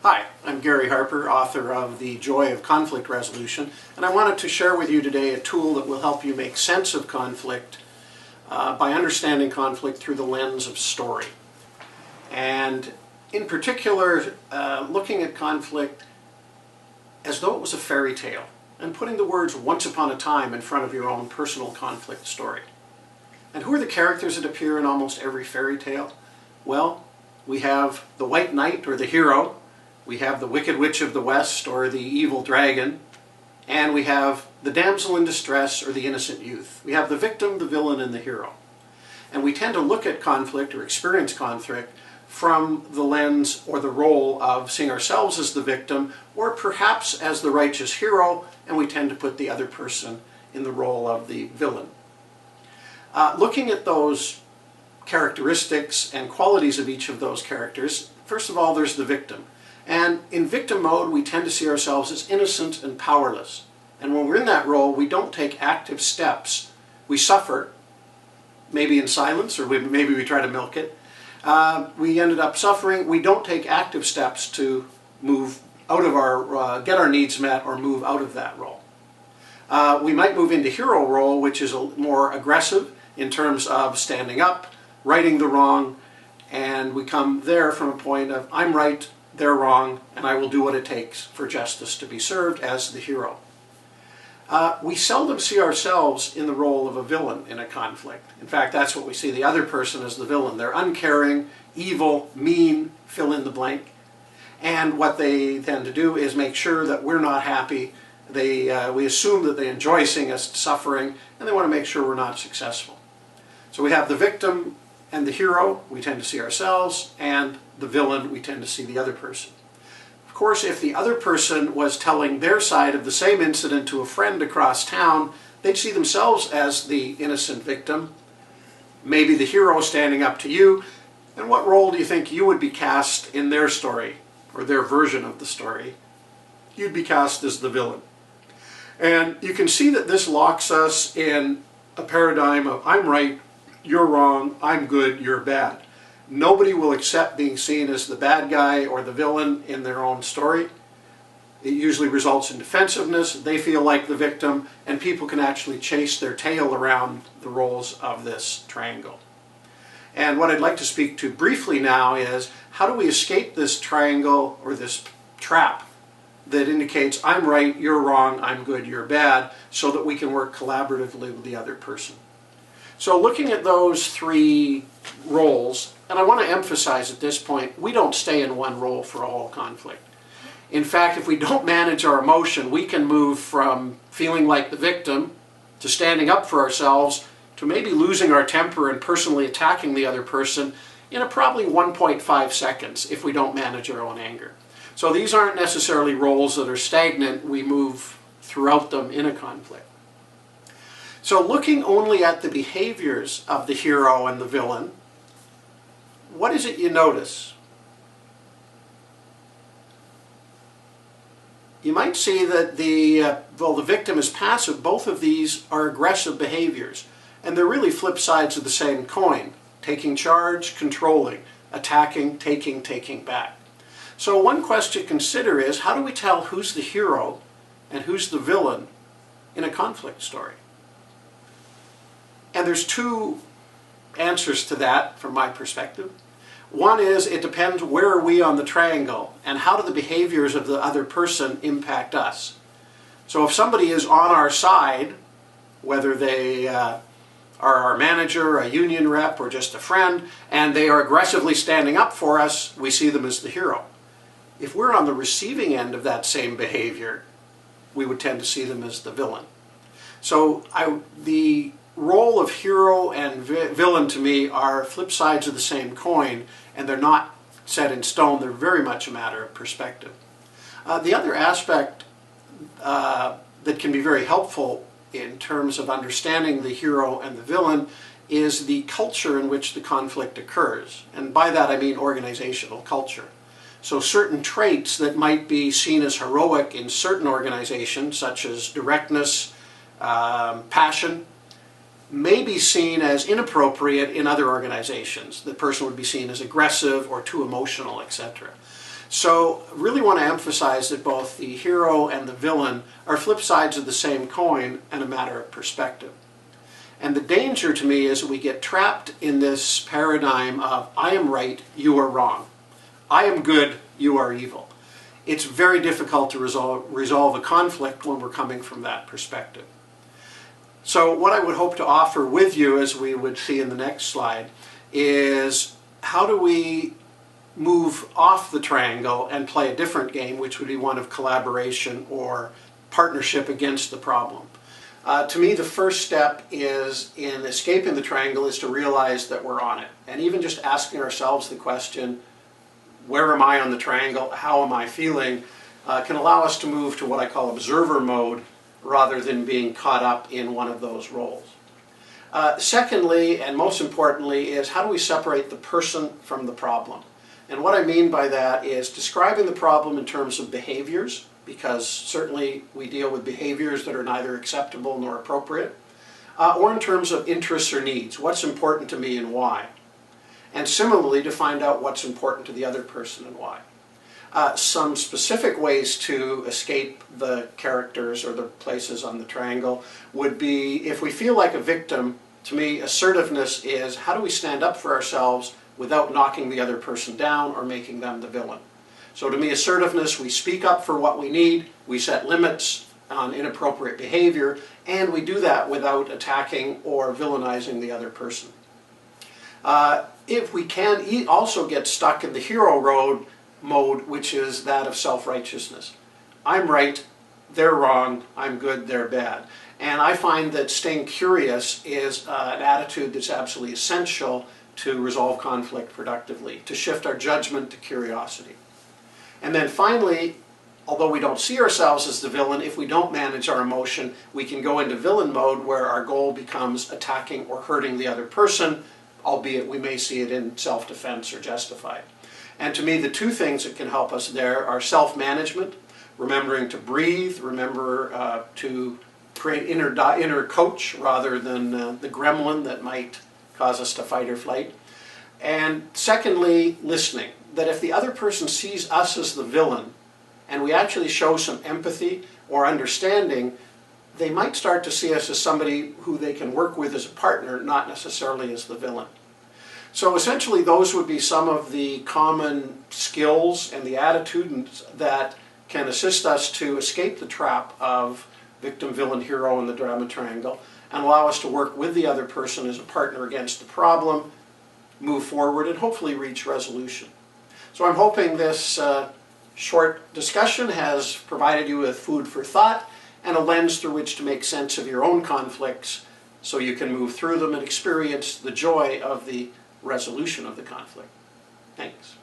Hi, I'm Gary Harper, author of The Joy of Conflict Resolution, and I wanted to share with you today a tool that will help you make sense of conflict by understanding conflict through the lens of story. And in particular, looking at conflict as though it was a fairy tale, and putting the words "once upon a time" in front of your own personal conflict story. And who are the characters that appear in almost every fairy tale? Well, we have the white knight, or the hero. We have the Wicked Witch of the West, or the evil dragon. And we have the damsel in distress, or the innocent youth. We have the victim, the villain, and the hero. And we tend to look at conflict, or experience conflict, from the lens or the role of seeing ourselves as the victim, or perhaps as the righteous hero, and we tend to put the other person in the role of the villain. Looking at those characteristics and qualities of each of those characters, first of all, there's the victim. And in victim mode, we tend to see ourselves as innocent and powerless. And when we're in that role, we don't take active steps. We suffer, maybe in silence, or maybe we try to milk it. We ended up suffering. We don't take active steps to move out of our, get our needs met or move out of that role. We might move into hero role, which is more aggressive in terms of standing up, righting the wrong, and we come there from a point of I'm right, they're wrong, and I will do what it takes for justice to be served as the hero. We seldom see ourselves in the role of a villain in a conflict. In fact, that's what we see the other person as, the villain. They're uncaring, evil, mean, fill in the blank. And what they tend to do is make sure that we're not happy. We assume that they enjoy seeing us suffering, and they want to make sure we're not successful. So we have the victim and the hero, we tend to see ourselves, and the villain, we tend to see the other person. Of course, if the other person was telling their side of the same incident to a friend across town, they'd see themselves as the innocent victim, maybe the hero standing up to you. And what role do you think you would be cast in their story, or their version of the story? You'd be cast as the villain. And you can see that this locks us in a paradigm of I'm right, you're wrong, I'm good, you're bad. Nobody will accept being seen as the bad guy or the villain in their own story. It usually results in defensiveness. They feel like the victim, and people can actually chase their tail around the roles of this triangle. And what I'd like to speak to briefly now is how do we escape this triangle or this trap that indicates I'm right, you're wrong, I'm good, you're bad, so that we can work collaboratively with the other person. So looking at those three roles, and I want to emphasize at this point, we don't stay in one role for all conflict. In fact, if we don't manage our emotion, we can move from feeling like the victim to standing up for ourselves to maybe losing our temper and personally attacking the other person in probably 1.5 seconds if we don't manage our own anger. So these aren't necessarily roles that are stagnant. We move throughout them in a conflict. So looking only at the behaviors of the hero and the villain, what is it you notice? You might see that the victim is passive. Both of these are aggressive behaviors. And they're really flip sides of the same coin. Taking charge, controlling, attacking, taking back. So one question to consider is, how do we tell who's the hero and who's the villain in a conflict story? And there's two answers to that from my perspective. One is it depends where are we on the triangle and how do the behaviors of the other person impact us. So if somebody is on our side, whether they are our manager, a union rep, or just a friend, and they are aggressively standing up for us, we see them as the hero. If we're on the receiving end of that same behavior, we would tend to see them as the villain. So the role of hero and villain to me are flip sides of the same coin, and they're not set in stone. They're very much a matter of perspective. The other aspect that can be very helpful in terms of understanding the hero and the villain is the culture in which the conflict occurs. And by that I mean organizational culture. So certain traits that might be seen as heroic in certain organizations, such as directness, passion, may be seen as inappropriate in other organizations. The person would be seen as aggressive or too emotional, etc. So I really want to emphasize that both the hero and the villain are flip sides of the same coin and a matter of perspective. And the danger to me is that we get trapped in this paradigm of I am right, you are wrong. I am good, you are evil. It's very difficult to resolve a conflict when we're coming from that perspective. So what I would hope to offer with you, as we would see in the next slide, is how do we move off the triangle and play a different game, which would be one of collaboration or partnership against the problem. To me, the first step is in escaping the triangle is to realize that we're on it. And even just asking ourselves the question, where am I on the triangle? How am I feeling? Can allow us to move to what I call observer mode rather than being caught up in one of those roles. Secondly, and most importantly, is how do we separate the person from the problem? And what I mean by that is describing the problem in terms of behaviors, because certainly we deal with behaviors that are neither acceptable nor appropriate, or in terms of interests or needs. What's important to me and why? And similarly, to find out what's important to the other person and why. Some specific ways to escape the characters or the places on the triangle would be, if we feel like a victim, to me, assertiveness is how do we stand up for ourselves without knocking the other person down or making them the villain. So to me, assertiveness, we speak up for what we need, we set limits on inappropriate behavior, and we do that without attacking or villainizing the other person. If we can also get stuck in the hero mode, which is that of self-righteousness. I'm right, they're wrong, I'm good, they're bad. And I find that staying curious is an attitude that's absolutely essential to resolve conflict productively, to shift our judgment to curiosity. And then finally, although we don't see ourselves as the villain, if we don't manage our emotion, we can go into villain mode where our goal becomes attacking or hurting the other person, albeit we may see it in self-defense or justified. And to me, the two things that can help us there are self-management, remembering to breathe, remember to create inner coach rather than the gremlin that might cause us to fight or flight. And secondly, listening. That if the other person sees us as the villain and we actually show some empathy or understanding, they might start to see us as somebody who they can work with as a partner, not necessarily as the villain. So essentially those would be some of the common skills and the attitudes that can assist us to escape the trap of victim, villain, hero in the drama triangle and allow us to work with the other person as a partner against the problem, move forward, and hopefully reach resolution. So I'm hoping this short discussion has provided you with food for thought and a lens through which to make sense of your own conflicts so you can move through them and experience the joy of the resolution of the conflict. Thanks.